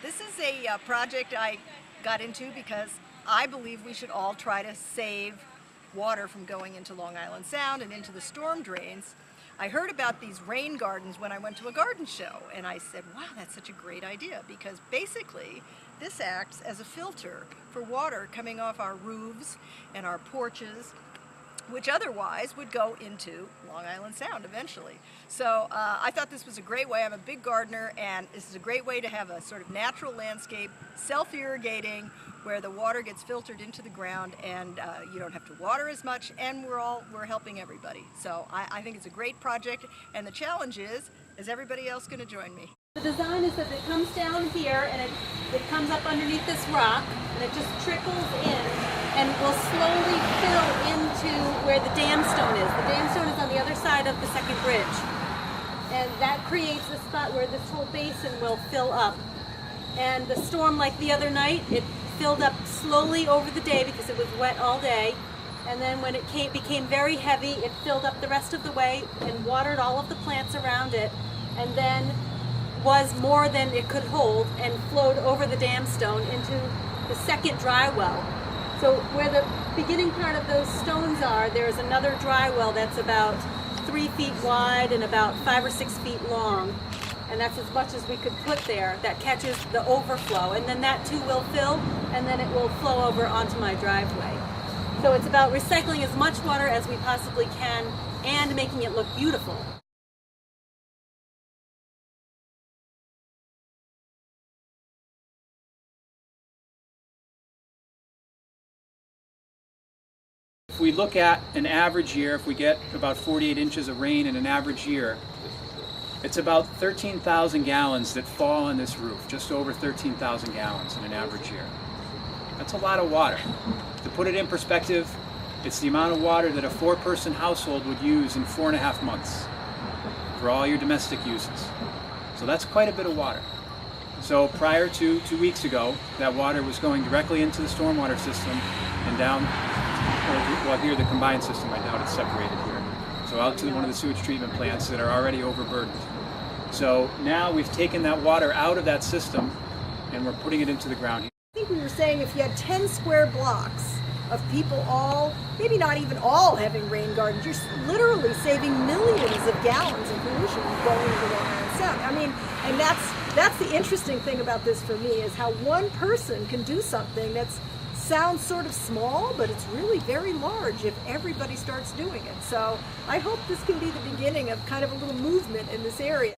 This is a project I got into because I believe we should all try to save water from going into Long Island Sound and into the storm drains. I heard about these rain gardens when I went to a garden show, and I said, wow, that's such a great idea, because basically this acts as a filter for water coming off our roofs and our porches, which otherwise would go into Long Island Sound eventually. So I thought this was a great way. I'm a big gardener, and this is a great way to have a sort of natural landscape, self-irrigating, where the water gets filtered into the ground, and you don't have to water as much, and we're helping everybody. So I think it's a great project, and the challenge is everybody else going to join me? The design is that it comes down here and it comes up underneath this rock and it just trickles in and will slowly fill into where the dam stone is. The dam stone is on the other side of the second bridge, and that creates a spot where this whole basin will fill up. And the storm, like the other night, it filled up slowly over the day because it was wet all day, and then when it became very heavy, it filled up the rest of the way and watered all of the plants around it, and then was more than it could hold and flowed over the dam stone into the second dry well. So where the beginning part of those stones are, there's another dry well that's about 3 feet wide and about 5 or 6 feet long, and that's as much as we could put there that catches the overflow, and then that too will fill, and then it will flow over onto my driveway. So it's about recycling as much water as we possibly can and making it look beautiful. If we look at an average year, if we get about 48 inches of rain in an average year, it's about 13,000 gallons that fall on this roof, just over 13,000 gallons in an average year. That's a lot of water. To put it in perspective, it's the amount of water that a 4-person household would use in 4.5 months for all your domestic uses. So that's quite a bit of water. So prior to 2 weeks ago, that water was going directly into the stormwater system and down, well, here the combined system, I doubt it's separated here. So out to one of the sewage treatment plants that are already overburdened. So now we've taken that water out of that system and we're putting it into the ground here. I think we were saying if you had 10 square blocks of people all, maybe not even all having rain gardens, you're literally saving millions of gallons of pollution going into Long Island Sound. I mean, and that's the interesting thing about this for me, is how one person can do something that sounds sort of small, but it's really very large if everybody starts doing it. So I hope this can be the beginning of kind of a little movement in this area.